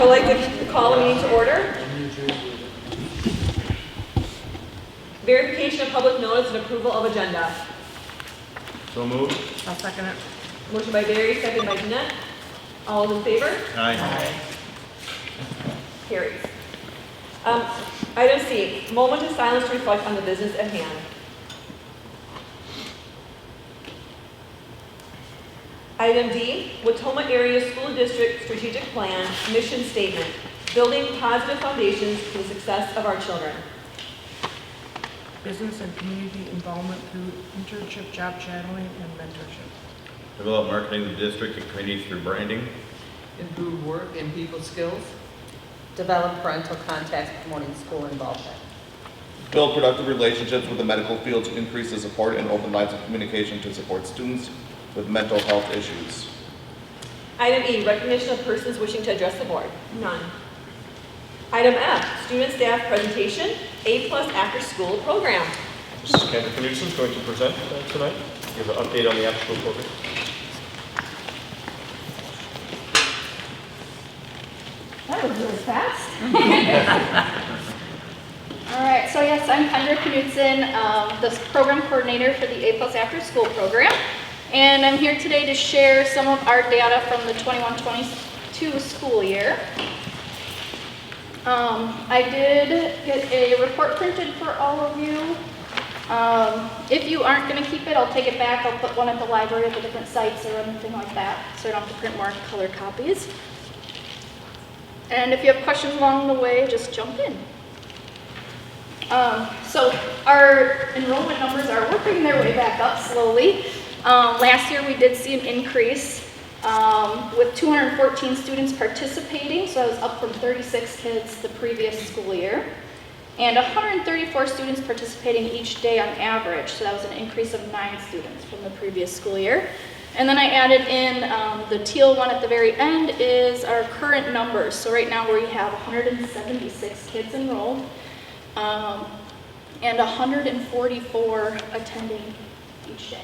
I'd like to call a meeting to order. Verification of public notice and approval of agenda. So moved. I'll second it. Motion by Barry, second by Jeanette. All those in favor? Aye. Carries. Item C, moment of silence to reflect on the business at hand. Item D, Watoma Area School District Strategic Plan, Mission Statement, building positive foundations for the success of our children. Business and community involvement through internship, job shadowing, and mentorship. Develop marketing of the district and community through branding. Improve work and people skills. Develop parental contacts promoting school involvement. Build productive relationships with the medical field to increase the support and open lines of communication to support students with mental health issues. Item E, recognition of persons wishing to address the board. None. Item F, student staff presentation, A+ after school program. Mrs. Kendra Knudsen is going to present tonight. Give an update on the after-school program. That was really fast. All right, so yes, I'm Kendra Knudsen, the program coordinator for the A+ After School program. And I'm here today to share some of our data from the 21-22 school year. I did get a report printed for all of you. If you aren't going to keep it, I'll take it back. I'll put one at the library at the different sites or anything like that, so I don't have to print more color copies. And if you have questions along the way, just jump in. So our enrollment numbers are working their way back up slowly. Last year we did see an increase with 214 students participating, so that was up from 36 kids the previous school year. And 134 students participating each day on average, so that was an increase of 9 students from the previous school year. And then I added in the teal one at the very end is our current numbers. So right now we have 176 kids enrolled and 144 attending each day.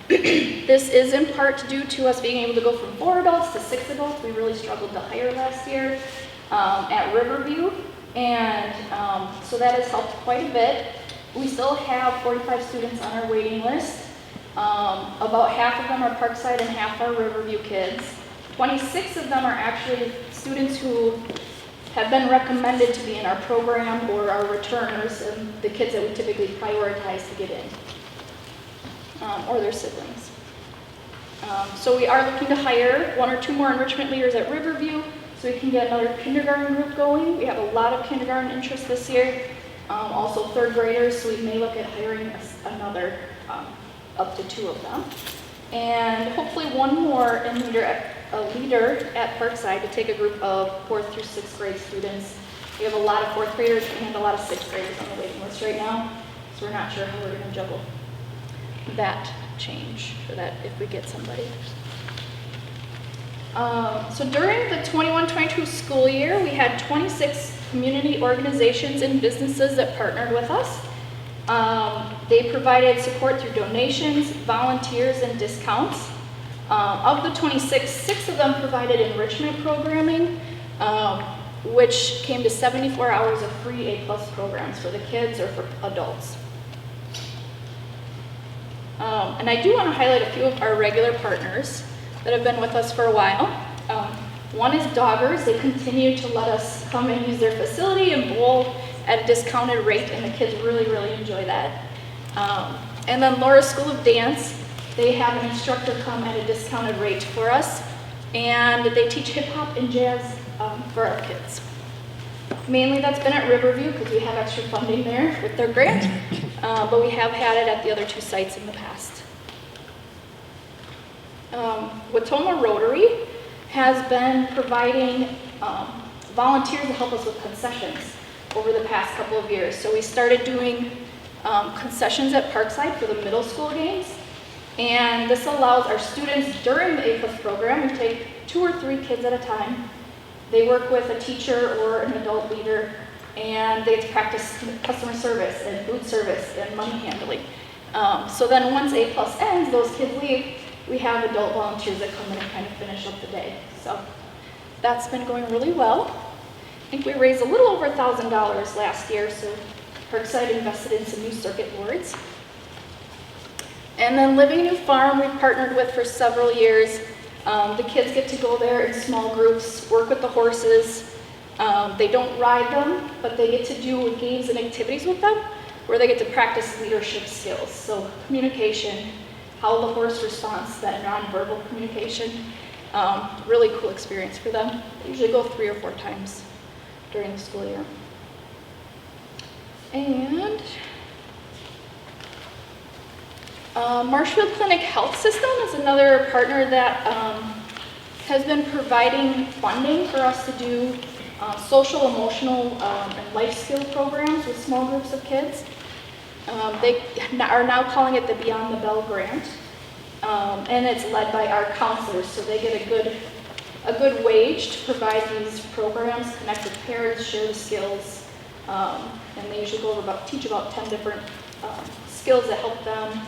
This is in part due to us being able to go from 4 adults to 6 adults. We really struggled to hire last year at Riverview, and so that has helped quite a bit. We still have 45 students on our waiting list. About half of them are Parkside and half are Riverview kids. 26 of them are actually students who have been recommended to be in our program or are returners and the kids that we typically prioritize to get in, or their siblings. So we are looking to hire 1 or 2 more enrichment leaders at Riverview so we can get another kindergarten group going. We have a lot of kindergarten interest this year. Also 3rd graders, so we may look at hiring another up to 2 of them. And hopefully 1 more leader at Parkside to take a group of 4th through 6th grade students. We have a lot of 4th graders and a lot of 6th graders on the waiting list right now, so we're not sure how we're going to juggle that change for that if we get somebody. So during the 21-22 school year, we had 26 community organizations and businesses that partnered with us. They provided support through donations, volunteers, and discounts. Of the 26, 6 of them provided enrichment programming, which came to 74 hours of free A+ programs for the kids or for adults. And I do want to highlight a few of our regular partners that have been with us for a while. One is Doggers. They continue to let us come and use their facility and bowl at a discounted rate, and the kids really, really enjoy that. And then Laura's School of Dance, they have an instructor come at a discounted rate for us, and they teach hip hop and jazz for our kids. Mainly that's been at Riverview because we have extra funding there with their grant, but we have had it at the other 2 sites in the past. Watoma Rotary has been providing volunteers to help us with concessions over the past couple of years. So we started doing concessions at Parkside for the middle school games, and this allows our students during the A+ program, we take 2 or 3 kids at a time. They work with a teacher or an adult leader, and they practice customer service and food service and money handling. So then once A+ ends, those kids leave, we have adult volunteers that come in and kind of finish up the day. So that's been going really well. I think we raised a little over $1,000 last year, so Parkside invested in some new circuit boards. And then Living New Farm we've partnered with for several years. The kids get to go there in small groups, work with the horses. They don't ride them, but they get to do games and activities with them where they get to practice leadership skills. So communication, how the horse responds to that nonverbal communication. Really cool experience for them. They usually go 3 or 4 times during the school year. And Marshfield Clinic Health System is another partner that has been providing funding for us to do social, emotional, and life skill programs with small groups of kids. They are now calling it the Beyond the Bell Grant, and it's led by our counselors, so they get a good wage to provide these programs, connect with parents, share the skills, and they usually teach about 10 different skills that help them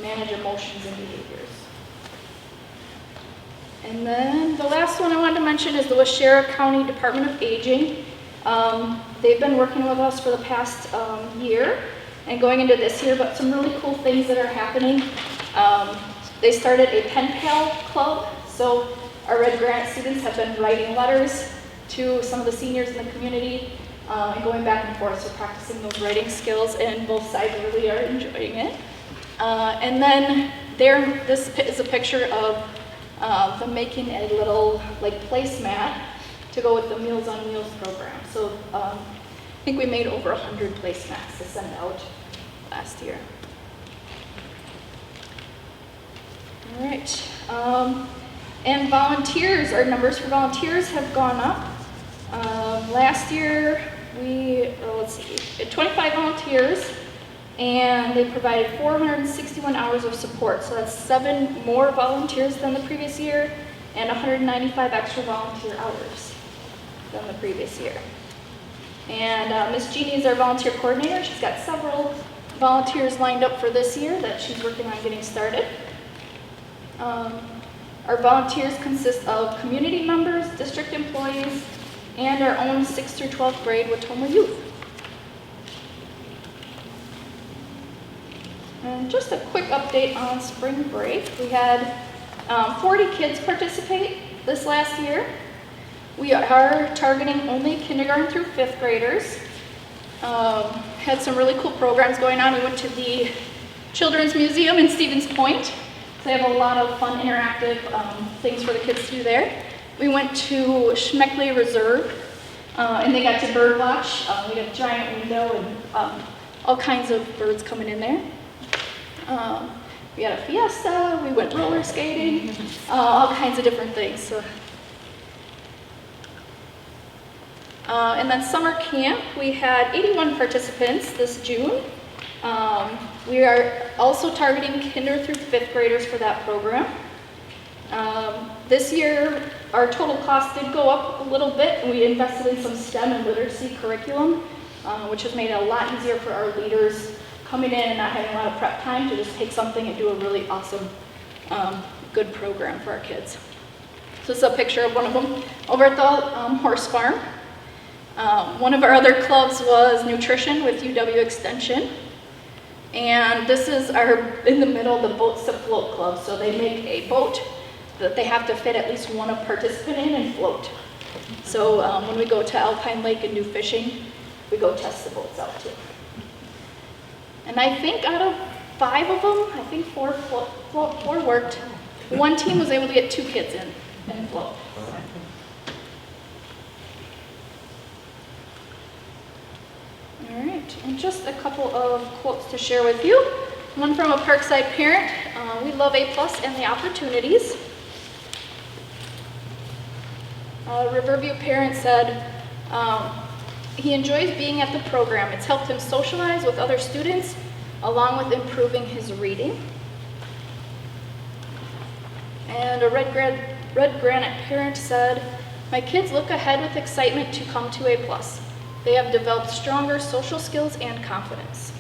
manage emotions and behaviors. And then the last one I wanted to mention is the Waushara County Department of Aging. They've been working with us for the past year and going into this year, but some really cool things that are happening. They started a pen pal club, so our Red Grant students have been writing letters to some of the seniors in the community and going back and forth, so practicing those writing skills, and both sides really are enjoying it. And then this is a picture of them making a little placemat to go with the Meals on Wheels program. So I think we made over 100 placemats to send out last year. All right. And volunteers, our numbers for volunteers have gone up. Last year we had 25 volunteers, and they provided 461 hours of support. So that's 7 more volunteers than the previous year and 195 extra volunteer hours than the previous year. And Miss Jeannie is our volunteer coordinator. She's got several volunteers lined up for this year that she's working on getting started. Our volunteers consist of community members, district employees, and our own 6th through 12th grade Watoma youth. And just a quick update on spring break. We had 40 kids participate this last year. We are targeting only kindergarten through 5th graders. Had some really cool programs going on. We went to the Children's Museum in Stevens Point. They have a lot of fun interactive things for the kids to do there. We went to Schmeckley Reserve, and they got to bird watch. We got a giant window and all kinds of birds coming in there. We had a fiesta, we went roller skating, all kinds of different things. So. And then summer camp, we had 81 participants this June. We are also targeting kinder through 5th graders for that program. This year, our total cost did go up a little bit, and we invested in some STEM and literacy curriculum, which has made it a lot easier for our leaders coming in and not having a lot of prep time to just take something and do a really awesome, good program for our kids. So this is a picture of one of them over at the horse farm. One of our other clubs was nutrition with UW Extension. And this is in the middle, the Boats to Float Club. So they make a boat that they have to fit at least one participant in and float. So when we go to Alpine Lake and do fishing, we go test the boats out too. And I think out of 5 of them, I think 4 worked. One team was able to get 2 kids in and float. All right, and just a couple of quotes to share with you. One from a Parkside parent. We love A+ and the opportunities. A Riverview parent said, he enjoys being at the program. It's helped him socialize with other students, along with improving his reading. And a Red Granite parent said, my kids look ahead with excitement to come to A+. They have developed stronger social skills and confidence.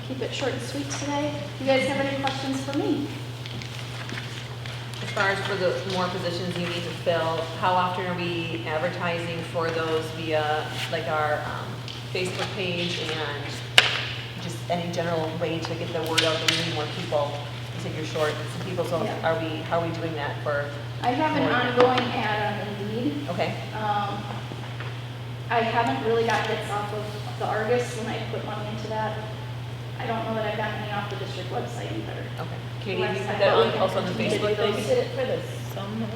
keep it short and sweet today. You guys have any questions for me? As far as for the more positions you need to fill, how often are we advertising for those via like our Facebook page and just any general way to get the word out that we need more people? You said you're short some people, so Yeah. how are we doing that for? I have an ongoing ad on Indeed. Okay, I haven't really got hits off of the Argus when I put money into that. I don't know that I've gotten any off the district website either. okay. Katie, have you put that on, also on the Facebook thing? We did it for the summer,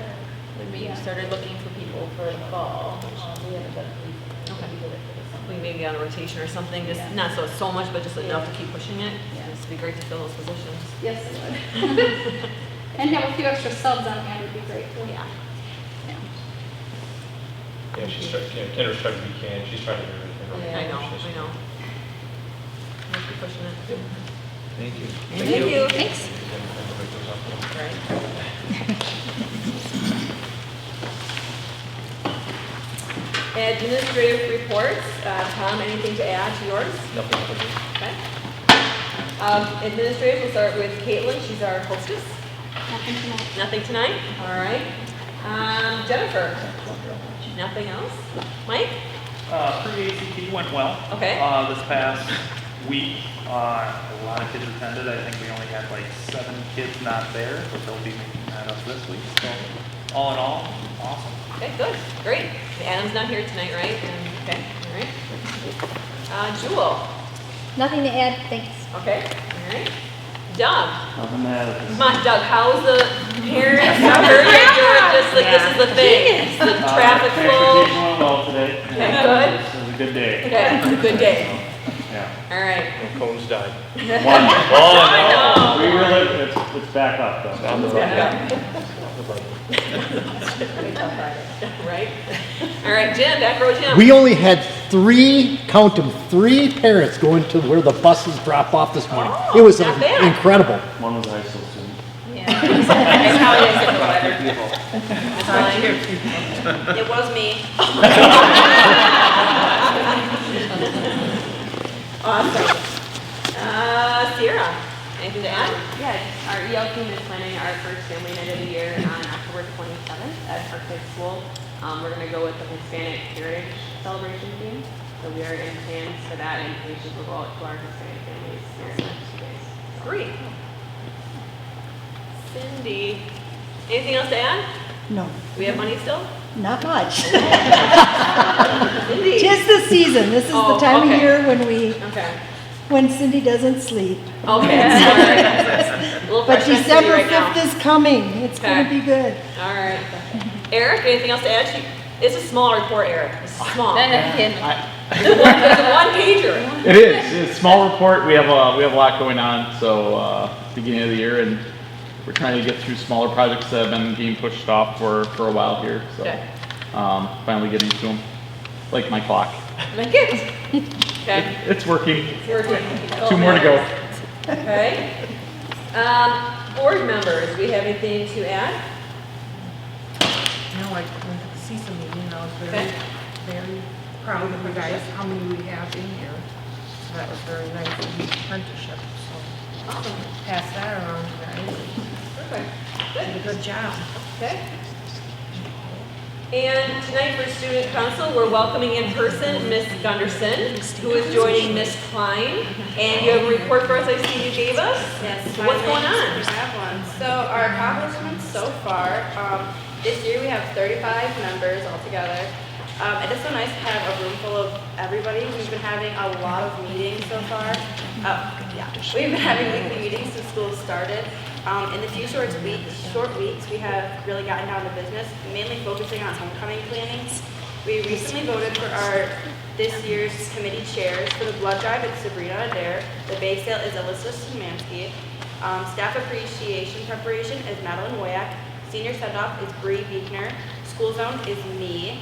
when we Yeah. started looking for people for the fall. We haven't done it. Okay. We did it for the summer. We may be on a rotation or something, just Yeah. not so much, but just enough to Yeah. keep pushing it. Yeah. It'd be great to fill those positions. Yes, it would. And have a few extra subs on hand would be great too. Yeah. Yeah. Yeah, she's trying, Kendra's trying to be canned, she's trying to do everything. Yeah. I know. Let's keep pushing it. Thank you. Thank you. Thanks. Right. Administrative reports. Tom, anything to add to yours? Nothing for me. Okay. Administrative, we'll start with Caitlin. She's our hostess. Nothing tonight. Nothing tonight? All right. Jennifer? Nothing else? Mike? Pre-ACT went well. Okay. This past week, a lot of kids attended. I think we only had like 7 kids not there, but they'll be making that up this week. So, all in all, awesome. Okay, good. Great. Adam's not here tonight, right? Okay, all right. Jewel? Nothing to add, thanks. Okay, all right. Doug? Nothing to add. Come on, Doug, how's the parents? I heard that you were just like, this is the thing. It's the traffic flow. Transportation went well today. Okay, good. This was a good day. Okay, good day. Yeah. All right. And cones died. One. I know. We really, it's back up though. Right? All right, Jim, back row Jim. We only had 3, count them, 3 parents going to where the buses drop off this morning. Oh, It was not bad. incredible. One was a high school student. That's how it is in the weather. It was me. Awesome. Sierra, anything to add? Yeah, our EL team is planning our first family night of the year on October 27th at Parkside School. We're going to go with the Hispanic Heritage Celebration theme. So we are in plans for that, and invitations will go out to our Hispanic families here in the next 2 days. Great. Cindy, anything else to add? No, We have money still? not much. Cindy? Tis the season. This is Oh, the time okay. of year Okay. when Cindy doesn't sleep. Okay, all right. A little But fresh on Cindy December right now. 5th is coming. It's Okay. gonna be good. All right. Eric, anything else to add? It's a small report, Eric. It's small. It's a one-pager. It is. It's a small report. We have a lot going on. So beginning of the year, and we're trying to get through smaller projects that have been being pushed off for a while here. So Okay. finally getting to them, like my clock. Like it. Okay. It's working. It's working. 2 more to go. Okay. Board members, we have anything to add? You know, I went to the CISA meeting, and I was very, Okay. very proud of you guys, how many we have in here. So that was very nice, and the apprenticeship, so Awesome. pass that around to guys. Perfect. Did a good job. Okay. And tonight for student council, we're welcoming in person Miss Gunderson, who is joining Miss Klein. And you have a report for us I see you gave us? Yes. So what's going on? I have one. So our accomplishments so far, this year we have 35 members altogether. It is so nice to have a room full of everybody. We've been having a lot of meetings so far. We've been having weekly meetings since school started. In the few short weeks, we have really gotten down to business, mainly focusing on homecoming planning. We recently voted for this year's committee chairs. For the blood drive, it's Sabrina Adair. The bake sale is Alyssa Szymanski. Staff appreciation preparation is Madeline Woyak. Senior send-off is Bree Beekner. School zone is me.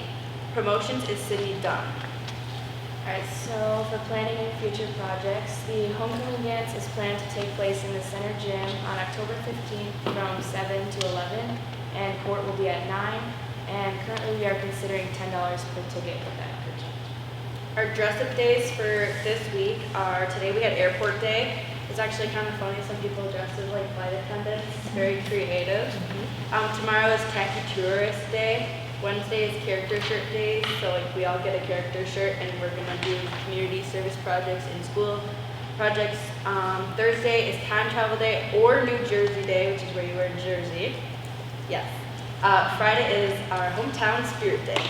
Promotions is Sydney Dunn. Alright, so for planning and future projects, the homecoming dance is planned to take place in the center gym on October 15th from 7 to 11, and court will be at 9, and currently we are considering $10 per ticket for that project. Our dress-up days for this week are, today we had airport day. It's actually kind of funny, some people dress as like flight attendants, very creative. Tomorrow is Tacky Tourist Day. Wednesday is character shirt day, so like we all get a character shirt and we're gonna do community service projects in school projects. Thursday is time travel day or New Jersey Day, which is where you wear a jersey. Yes. Friday is our hometown spirit day.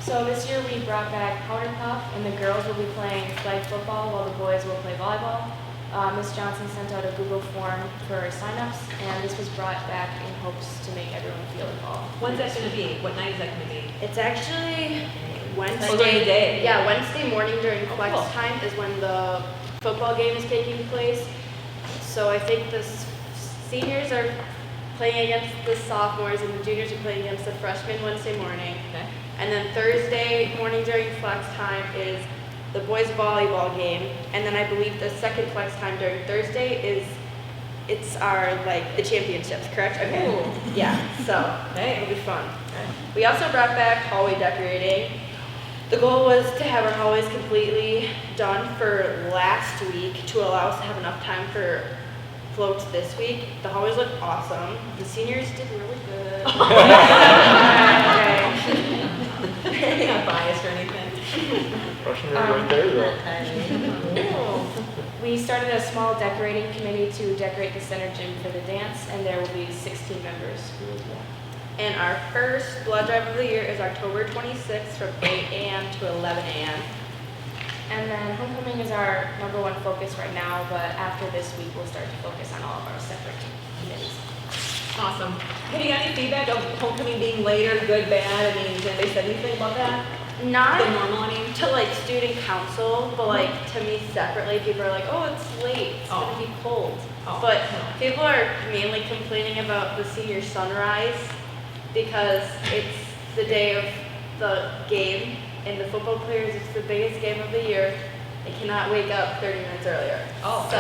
So this year we brought back powder puff, and the girls will be playing flag football while the boys will play volleyball. Ms. Johnson sent out a Google form for signups, and this was brought back in hopes to make everyone feel involved. When's that gonna be? What night is that gonna be? It's actually Wednesday. Oh, during the day? Yeah, Wednesday morning during flex cool. time is when the football game is taking place. So I think the seniors are playing against the sophomores and the juniors are playing against the freshmen Wednesday morning. Okay. And then Thursday morning during flex time is the boys volleyball game. And then I believe the second flex time during Thursday is, it's our, like, the championships, correct? Okay. Ooh. Yeah, so it'll be fun. We also brought back hallway decorating. The goal was to have our hallways completely done for last week to allow us to have enough time for floats this week. The hallways look awesome. The seniors did really good. You're not biased or anything. Russian right there, though. We started a small decorating committee to decorate the center gym for the dance, and there will be 16 members who will do that. And our first blood drive of the year is October 26th from 8 a.m. to 11 a.m. And then homecoming is our #1 focus right now, but after this week, we'll start to focus on all of our separate committees. Awesome. Have you got any feedback of homecoming being later, good, bad? I mean, did they say anything about that? Not The normal, I mean? to like student council, but like to me separately, people are like, oh, it's late, it's gonna be cold. Oh. But people are mainly complaining about the senior sunrise because it's the day of the game and the football players, it's the biggest game of the year. They cannot wake up 30 minutes earlier. Oh. So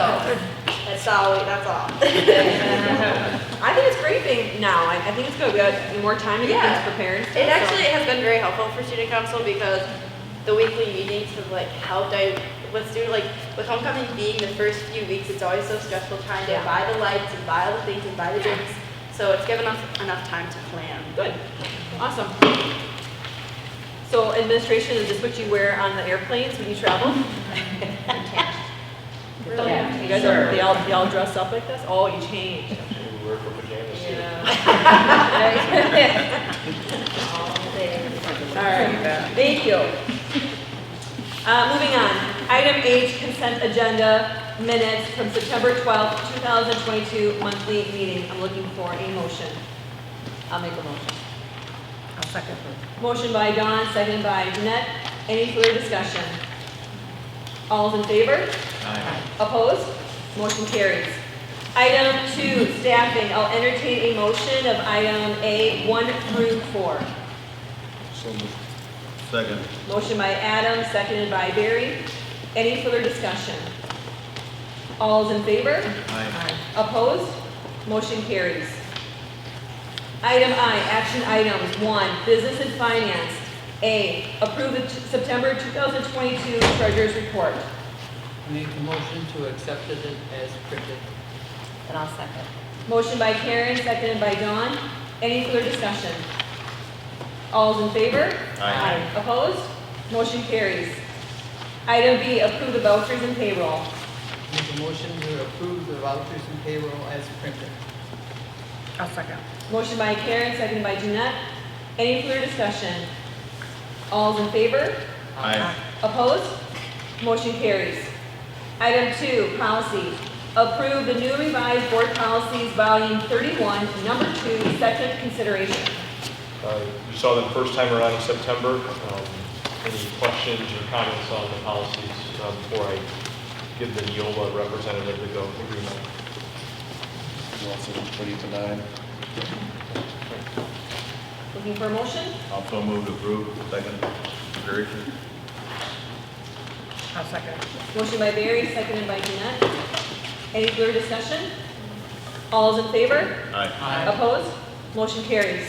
that's all. I think it's great being now. I think it's good. We got more time to get Yeah. things prepared. and It stuff, actually has been very helpful for student council because the weekly meetings have like helped with student, like with homecoming being the first few weeks, it's always so stressful trying to Yeah. buy the lights and buy all the things and buy the drinks. So it's given us enough time to plan. Good. Awesome. So administration, is this what you wear on the airplanes when you travel? Really? Yeah. You guys are, they all dress up like this? Oh, you change. We wear for pajamas too. All right, thank you. Moving on, item H, consent agenda minutes from September 12th, 2022 monthly meeting. I'm looking for a motion. I'll make a motion. I'll second. Motion by Dawn, seconded by Jeanette. Any further discussion? All's in favor? Aye. Opposed? Motion carries. Item 2, staffing. I'll entertain a motion of item A, 1 through 4. So moved. Second. Motion by Adam, seconded by Barry. Any further discussion? All's in favor? Aye. Opposed? Motion carries. Item I, action items. 1, business and finance. A, approve the September 2022 treasurer's report. Make a motion to accept it as printed. And I'll second. Motion by Karen, seconded by Dawn. Any further discussion? All's in favor? Aye. Opposed? Motion carries. Item B, approve the vouchers and payroll. Make a motion to approve the vouchers and payroll as printed. I'll second. Motion by Karen, seconded by Jeanette. Any further discussion? All's in favor? Aye. Opposed? Motion carries. Item 2, policy. Approve the new revised board policies, volume 31, number 2, second consideration. You saw them first time around in September. Any questions or comments on the policies before I give the Neola representative the go agreement? You also ready to 9? Looking for a motion? Also move to approve. Second. Consideration. I'll second. Motion by Barry, seconded by Jeanette. Any further discussion? All's in favor? Aye. Opposed? Motion carries.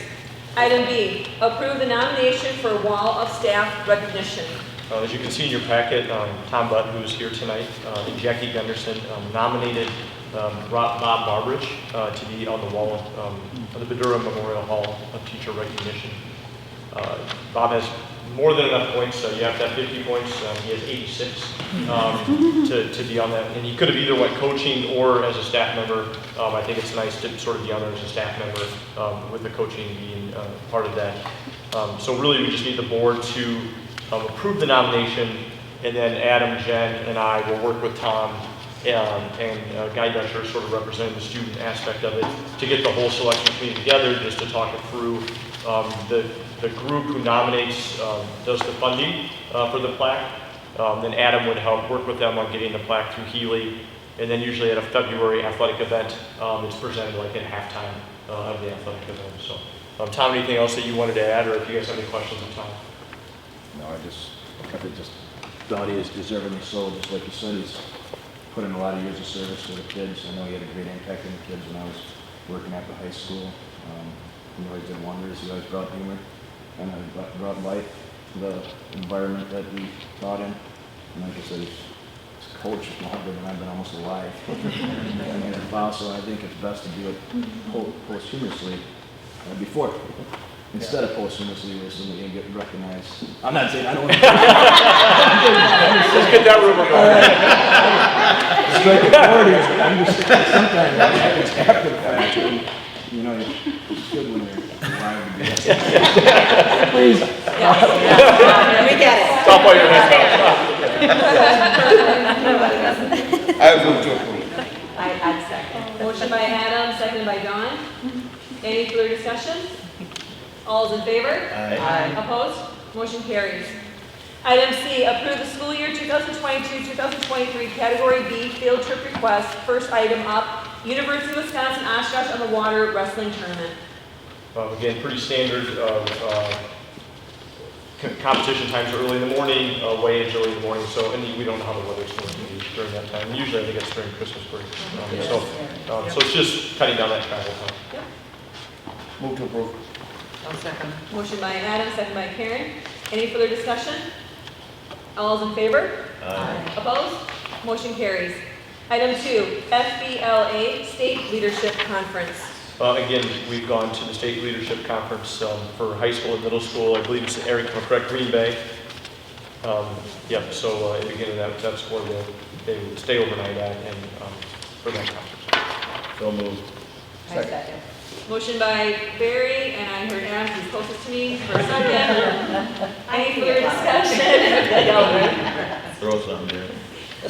Item B, approve the nomination for Wall of Staff recognition. As you can see in your packet, Tom Button, who is here tonight, and Jackie Gunderson nominated Bob Barbridge to be on the wall of the Badura Memorial Hall of Teacher Recognition. Bob has more than enough points, so you have to have 50 points. He has 86 to be on that. And he could have either went coaching or as a staff member. I think it's nice to sort of be on there as a staff member with the coaching being part of that. So really we just need the board to approve the nomination, and then Adam, Jen, and I will work with Tom and Guy Dutcher, sort of representing the student aspect of it, to get the whole selection committee together just to talk it through. The group who nominates does the funding for the plaque. Then Adam would help work with them on getting the plaque through Healy. And then usually at a February athletic event, it's presented like at halftime of the athletic event. So, Tom, anything else that you wanted to add, or if you guys have any questions of Tom? No, I think thought he is deservingly so, just like you said, he's put in a lot of years of service for the kids. I know he had a great impact on the kids when I was working at the high school. He always did wonders. He always brought humor and brought light to the environment that we taught in. And like I said, he's coached longer than I've been almost alive. And also, I think it's best to do it posthumously before. Instead of posthumously, where somebody can get recognized. I'm not saying I don't want to. Let's get that rumor going. Strike it forward here. I'm just saying sometimes that happens after the fact. And, you know, it's good when you're alive to be. Please. We get it. Stop while you're head I move to approve. I'd second. Motion by Adam, seconded by Dawn. Any further discussion? All's in favor? Aye. Opposed? Motion carries. Item C, approve the school year 2022-2023 Category B field trip request. First item up, University of Wisconsin Oshkosh on the Water Wrestling Tournament. Again, pretty standard competition times are early in the morning, weigh-ins early in the morning, so we don't know how the weather's going to be during that time. Usually I think it's during Christmas break. So it's just cutting down that travel time. Yep. Move to approve. I'll second. Motion by Adam, second by Karen. Any further discussion? All's in favor? Aye. Opposed? Motion carries. Item 2, FBLA State Leadership Conference. Again, we've gone to the State Leadership Conference for high school and middle school. I believe it's Eric McCrack, Green Bay. Yep, so again, that's where they would stay overnight at and for that conference. So moved. Second. Motion by Barry, and I heard Adam, who's closest to me, for a second. Any further discussion? Throw something there.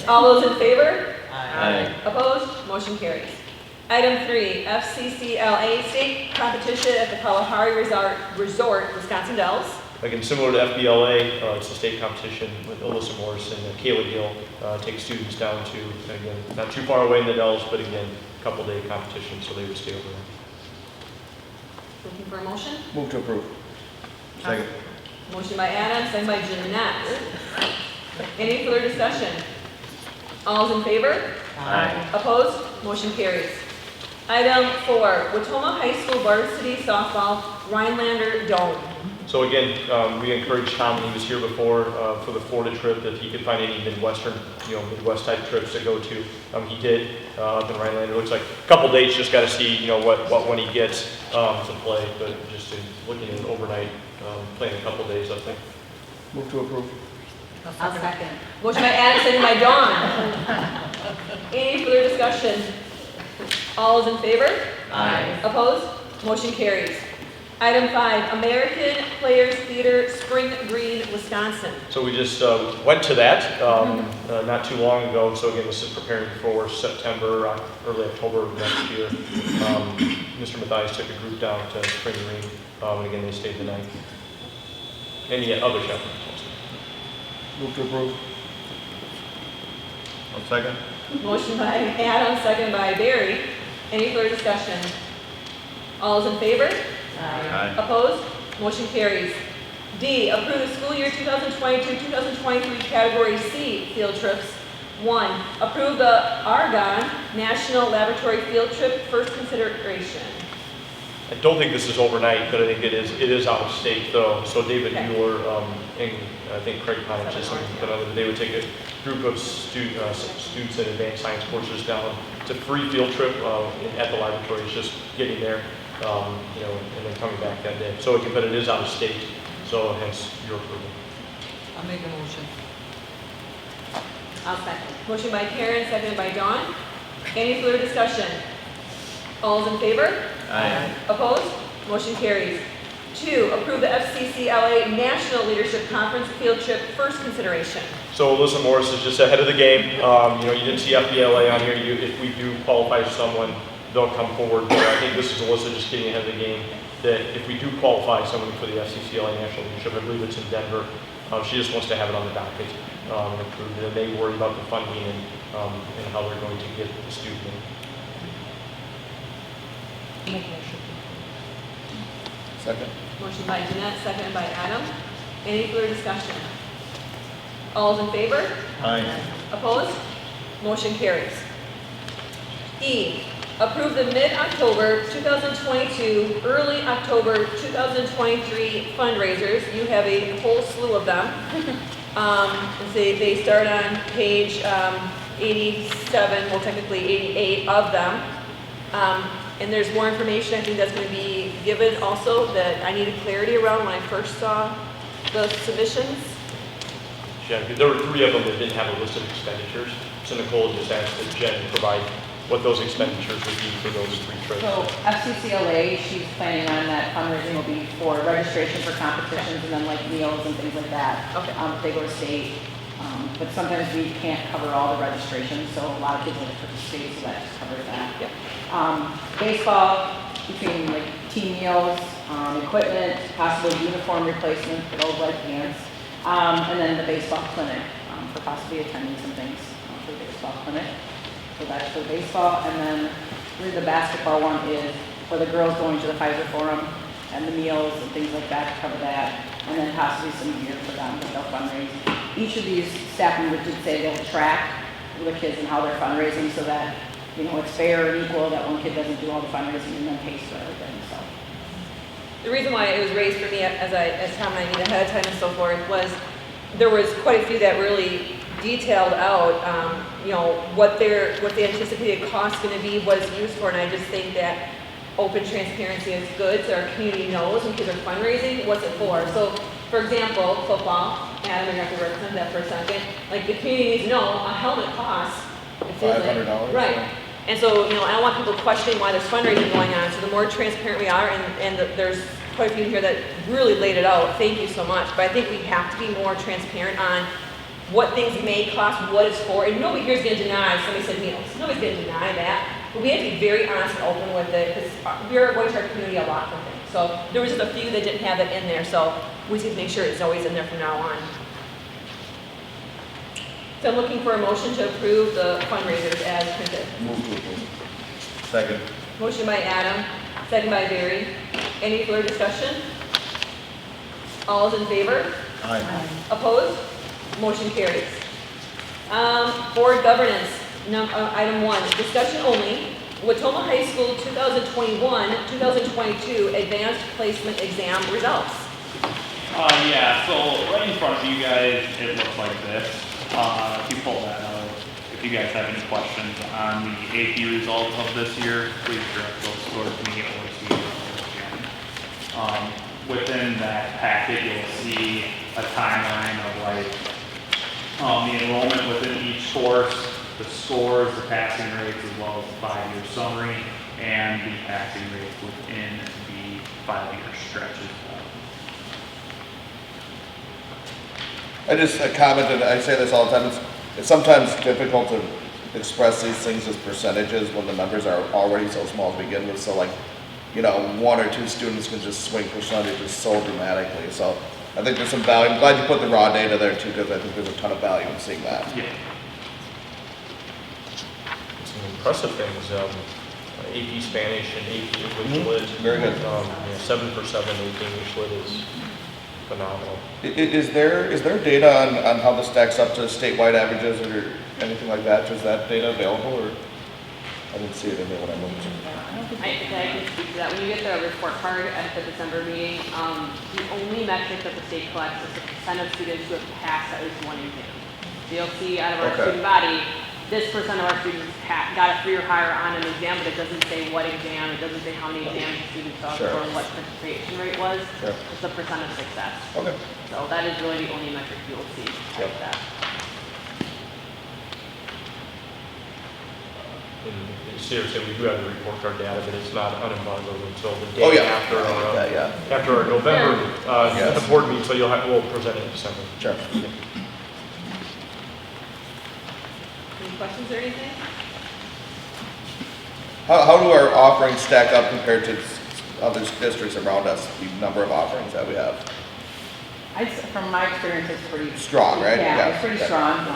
All those in favor? Aye. Opposed? Motion carries. Item 3, FCCLA State Competition at the Kalahari Resort, Wisconsin Dells. Again, similar to FBLA, it's a state competition with Alyssa Morris and Kayla Gill. Take students down to, again, not too far away in the Dells, but again, a couple-day competition, so they would stay over there. Looking for a motion? Move to approve. Second. Motion by Adam, second by Jeanette. Any further discussion? All's in favor? Aye. Opposed? Motion carries. Item 4, Watoma High School Varsity Softball Rhinelander Dome. So again, we encouraged Tom when he was here before for the Florida trip that he could find any Midwest type trips to go to. He did up in Rhinelander. It looks like a couple dates. Just got to see when he gets to play, but just looking at overnight, playing a couple days, I think. Move to approve. I'll second. Motion by Adam, second by Dawn. Any further discussion? All is in favor? Aye. Opposed? Motion carries. Item 5, American Players Theater, Spring Green, Wisconsin. So we just went to that not too long ago. So again, this is preparing for September, early October of next year. Mr. Mathias took a group down to Spring Green, and again, they stayed the night. Any other chaperones? Move to approve. I'll second. Motion by Adam, second by Barry. Any further discussion? All is in favor? Aye. Opposed? Motion carries. D, approve the school year 2022-2023 Category C field trips. 1, approve the Argonne National Laboratory Field Trip, first consideration. I don't think this is overnight, but I think it is out of state though. So David Okay. Mueller, and I think Craig Pine just they would take a group of students in advanced science courses down. It's a free field trip at the laboratory. It's just getting there, and then coming back that day. So, but it is out of state, so hence your approval. I'll make a motion. I'll second. Motion by Karen, seconded by Dawn. Any further discussion? All's in favor? Aye. Opposed? Motion carries. 2, approve the FCCLA National Leadership Conference field trip, first consideration. So Alyssa Morris is just ahead of the game. You didn't see FBLA on here. If we do qualify someone, they'll come forward. But I think this is Alyssa just getting ahead of the game. That if we do qualify someone for the FCCLA National Leadership, I believe it's in Denver. She just wants to have it on the docket and approved. And they worry about the funding and how they're going to get the student in. Make a motion. Second. Motion by Jeanette, seconded by Adam. Any further discussion? All's in favor? Aye. Opposed? Motion carries. E, approve the mid-October 2022, early October 2023 fundraisers. You have a whole slew of them. They start on page 87, well technically 88 of them. And there's more information I think that's going to be given also that I needed clarity around when I first saw the submissions. Jen, there were 3 of them that didn't have a list of expenditures. So Nicole just asked that Jen provide what those expenditures would be for those 3 trips. So FCCLA, she's planning on that fundraising will be for registration for competitions and then like meals and things like that. Okay. If they go to state. But sometimes we can't cover all the registrations, so a lot of kids like to participate, so that just covers that. Yep. Baseball, between like team meals, equipment, possibly uniform replacement for those like pants, and then the baseball clinic for possibly attending some things for the baseball clinic. So that's for baseball, and then really the basketball one is for the girls going to the Pfizer Forum and the meals and things like that to cover that, and then possibly some gear for them that they'll fundraise. Each of these staff members did say they'll track the kids and how they're fundraising so that, it's fair and equal, that one kid doesn't do all the fundraising and then pays for everything, so. The reason why it was raised for me as Tom and I knew ahead of time and so forth was there was quite a few that really detailed out, what the anticipated cost going to be, what it's used for, and I just think that open transparency is good, so our community knows when kids are fundraising, what's it for. So, for example, football, Adam, you're going to have to represent that for a second. Like, the community needs to know a helmet costs $500. Right. And so, I don't want people questioning why there's fundraising going on. So the more transparent we are, and there's quite a few here that really laid it out. Thank you so much. But I think we have to be more transparent on what things may cost, what it's for. And nobody here is going to deny, somebody said meals. Nobody's going to deny that. But we have to be very honest and open with it because we're going to our community a lot for things. So there was just a few that didn't have it in there. So we need to make sure it's always in there from now on. So I'm looking for a motion to approve the fundraisers as printed. Move to approve. Second. Motion by Adam, second by Barry. Any further discussion? All is in favor? Aye. Opposed? Motion carries. Board governance, item 1, discussion only. Watoma High School 2021-2022 advanced placement exam results. Yeah, so right in front of you guys, it looks like this. If you pull that out, if you guys have any questions on the AP results of this year, please direct those towards me or Steve. Within that packet, you'll see a timeline of the enrollment within each course, the scores, the passing rates, as well as the 5-year summary, and the passing rates within the 5-year stretch as well. I just commented, I say this all the time, it's sometimes difficult to express these things as percentages when the numbers are already so small to begin with. So 1 or 2 students can just swing percentages so dramatically. So I think there's some value. I'm glad you put the raw data there too, because I think there's a ton of value in seeing that. Yeah. Some impressive things. AP Spanish and AP English Lit. Very good. 7 for 7 AP English Lit is phenomenal. Is there data on how this stacks up to statewide averages or anything like that? Is that data available? Or I didn't see it in there when I moved. I can speak to that. When you get the report card at the December meeting, the only metric that the state collects is the percent of students who have passed at least one exam. So you'll see out of our Okay. student body, this percent of our students got a 3 or higher on an exam, but it doesn't say what exam, it doesn't say how many exams the students took Sure. or what participation rate was. Sure. It's the percent of success. Okay. So that is really the only metric you will see Yep. like that. And seriously, we do have the report card data, but it's not unembargoed until the Oh, day yeah. after our, Yeah. after our November, Yes. board meeting, so we'll present it in December. Sure. Any questions or anything? How do our offerings stack up compared to other districts around us, the number of offerings that we have? From my experience, it's pretty Strong, right? Yeah, Yeah. it's pretty Okay. strong.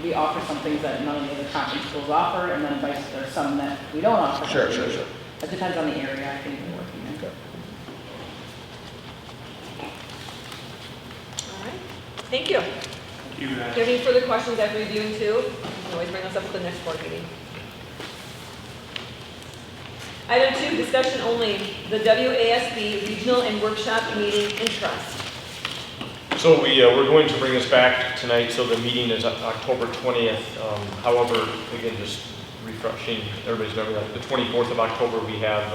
We offer some things that none of the other conference schools offer, and then there's some that we don't offer. Sure. It depends on the area I think we're working in. Okay. All right, thank you. Thank you, guys. If you have any further questions after reviewing too, you can always bring us up at the next board meeting. Item 2, discussion only, the WASD Regional and Workshop Meeting Interest. So we're going to bring this back tonight, so the meeting is October 20th. However, again, just refreshing everybody's memory, like the 24th of October, we have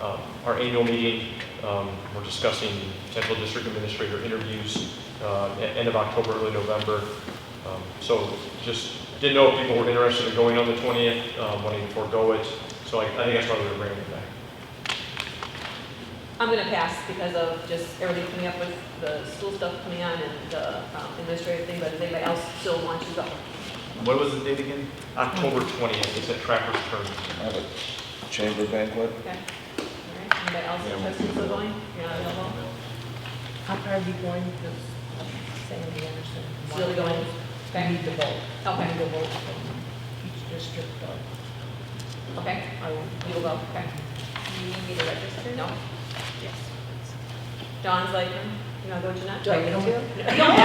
our annual meeting. We're discussing potential district administrator interviews at end of October, early November. So just didn't know if people were interested in going on the 20th, wanting to forego it. So I think that's why we're bringing it back. I'm gonna pass because of just everything coming up with the school stuff coming on and the administrative thing, but if anybody else still wants to go. What was the date again? October 20th, it's at Tracker's Turn. I have a chamber banquet. Okay. All right, anybody else interested in still going? You're not available? Are we going to Sandy Anderson? Still going? We Okay. need to vote. Okay. We need to vote from each district. Okay, you will go, okay. You need me to register? No? Yes. Dawn's like, you wanna go, Jeanette? Do I get to? No, I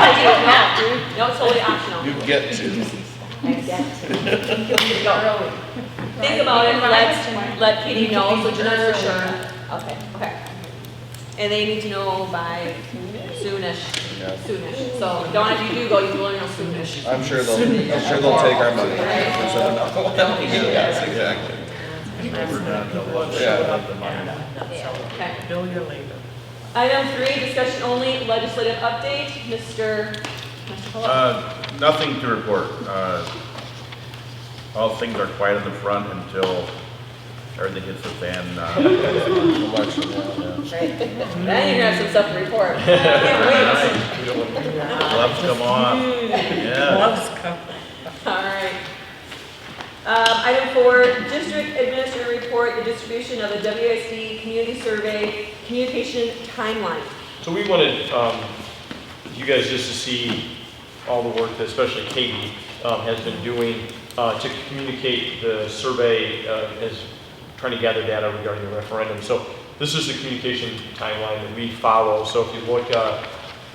do not. No, it's totally optional. You get to. I get to. Go. Think about it, let Katie know, so Jeanette for sure. Okay, okay. And they need to know by soonish, Yeah. soonish. So Dawn, if you do go, you will know soonish. I'm sure they'll take our money. Yes, exactly. We're done, they'll Yeah. show up the money. Okay. Bill you later. Item 3, discussion only, legislative update, Mr. Pullen. Nothing to report. All things are quiet in the front until everything hits the fan. Election, yeah. Right. Then you're gonna have some stuff to report. Can't We don't want to- Gloves come on. Yeah. Gloves come. wait. All right. Item 4, district administrator report, the distribution of the WASD community survey communication timeline. So we wanted you guys just to see all the work that especially Katie has been doing to communicate the survey as trying to gather data regarding the referendum. So this is the communication timeline that we follow. So if you look,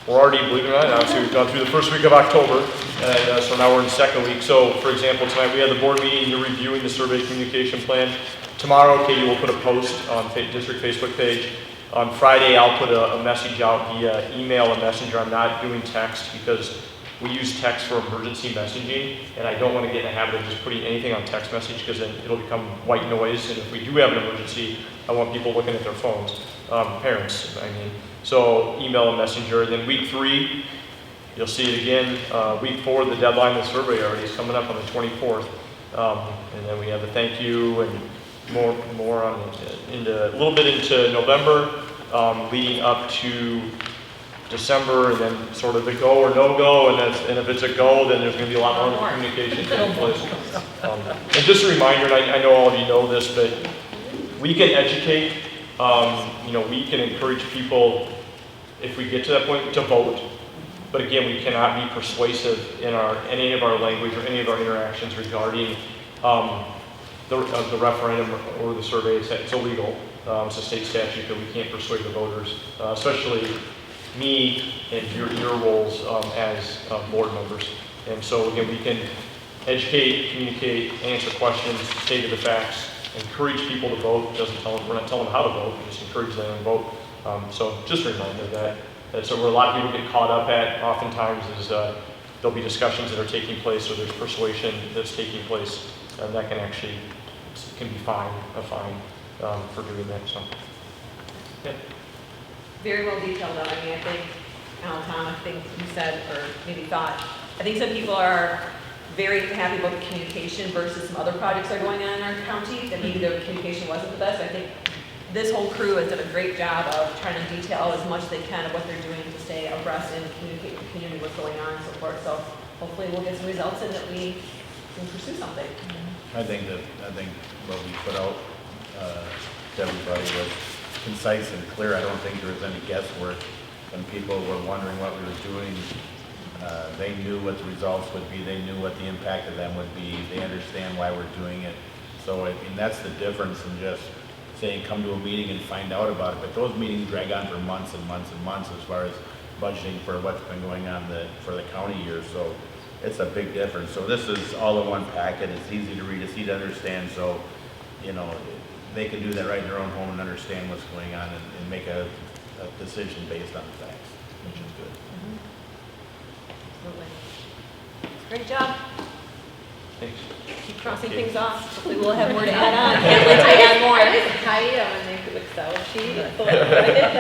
we're already, believe it or not, obviously we've gone through the first week of October, and so now we're in the second week. So for example, tonight we had the board meeting, you're reviewing the survey communication plan. Tomorrow, Katie will put a post on district Facebook page. On Friday, I'll put a message out via email and messenger. I'm not doing text because we use text for emergency messaging, and I don't want to get in the habit of just putting anything on text message because then it'll become white noise. And if we do have an emergency, I want people looking at their phones, parents, I mean. So email and messenger. Then week 3, you'll see it again. Week 4, the deadline of the survey already is coming up on the 24th. And then we have the thank you and more on a little bit into November, leading up to December, and then sort of the go or no go, and if it's a go, then there's going to be a lot more communication taking place. And just a reminder, and I know all of you know this, but we can educate. We can encourage people if we get to that point to vote. But again, we cannot be persuasive in any of our language or any of our interactions regarding the referendum or the survey. It's illegal. It's a state statute that we can't persuade the voters, especially me and your roles as board members. And so again, we can educate, communicate, answer questions, stay to the facts, encourage people to vote. We're not telling them how to vote, we just encourage them to vote. So just a reminder that's where a lot of people get caught up at oftentimes is there'll be discussions that are taking place or there's persuasion that's taking place, and that can actually can be a fine for doing that. So, yeah. Very well detailed though. I mean, I think, Tom, I think you said, or maybe thought, I think some people are very happy about the communication versus some other projects that are going on in our county that maybe their communication wasn't the best. I think this whole crew has done a great job of trying to detail as much as they can of what they're doing to stay abreast and communicate with the community what's going on and so forth. So hopefully we'll get some results and that we can pursue something. I think what we put out to everybody was concise and clear. I don't think there was any guesswork when people were wondering what we were doing. They knew what the results would be. They knew what the impact of them would be. They understand why we're doing it. So I mean, that's the difference in just saying come to a meeting and find out about it. But those meetings drag on for months and months and months as far as budgeting for what's been going on for the county year. So it's a big difference. So this is all in one packet. It's easy to read, it's easy to understand. So, you know, they can do that right in their own home and understand what's going on and make a decision based on the facts, which is good. Absolutely. Great job. Thanks. Keep crossing things off. Hopefully we'll have more to add on. Can't wait to add more. I just hide them and make an Excel sheet.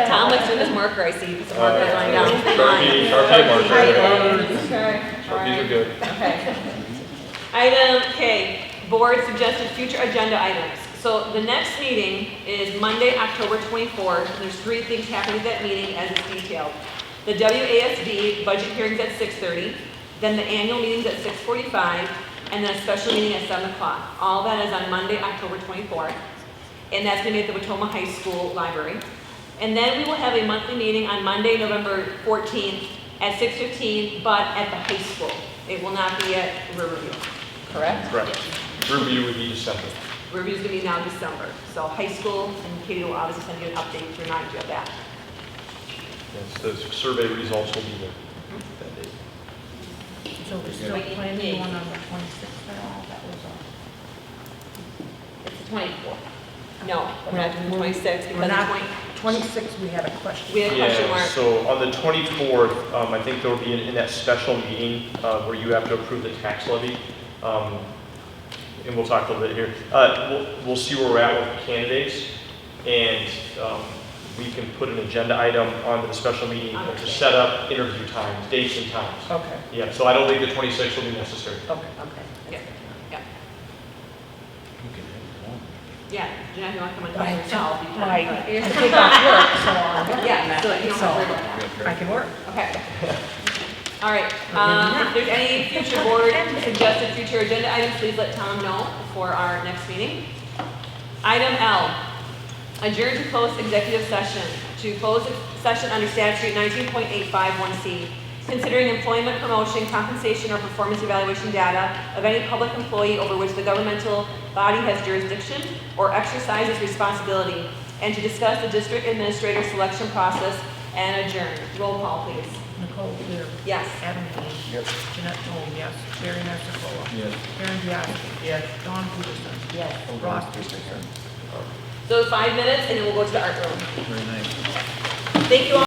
Tom likes doing his marker, I see. Some markers lying down. Sharpie marker. Okay. Sharpies are good. Okay. Item K, board suggested future agenda items. So the next meeting is Monday, October 24th. There's 3 things happening at that meeting as it's detailed. The WASD budget hearings at 6:30, then the annual meetings at 6:45, and then a special meeting at 7 o'clock. All that is on Monday, October 24th. And that's going to be at the Watoma High School Library. And then we will have a monthly meeting on Monday, November 14th at 6:15, but at the high school. It will not be at Riverview, correct? Correct. Review would be December. Review is going to be now December. So high school, and Katie will obviously send you an update to remind you of that. Yes, the survey results will be there that day. So we're still planning one on the 26th at all, that was all. It's the 24th. No, we're not doing the 26th We're because not, the 26th, we had a question. we had a question mark. So on the 24th, I think there will be in that special meeting where you have to approve the tax levy. And we'll talk a little bit here. We'll see where we're at with the candidates, and we can put an agenda item onto the special meeting to set up interview times, dates and times. Okay. Yeah, so I don't think the 26th will be necessary. Okay. Yeah. Yeah. Yeah, Jeanette, you want to come and talk yourself? You can. Right. You have to take off work, so. Yeah, so you don't have to worry about that. I can work. Okay. All right, if there's any future board suggested future agenda items, please let Tom know before our next meeting. Item L, adjourn to close executive session. To close the session under statute 19.851C, considering employment, promotion, compensation, or performance evaluation data of any public employee over which the governmental body has jurisdiction or exercises responsibility, and to discuss the district administrator selection process and adjourn. Roll call, please. Nicole Clear. Yes. Adam Dean. Yep. Jeanette Toll, yes. Barry Nessacola. Yes. Karen Bianski. Yes. Dawn Peterson. Yes. Ross Peterson. So 5 minutes and then we'll go to the art room. Very nice. Thank you all.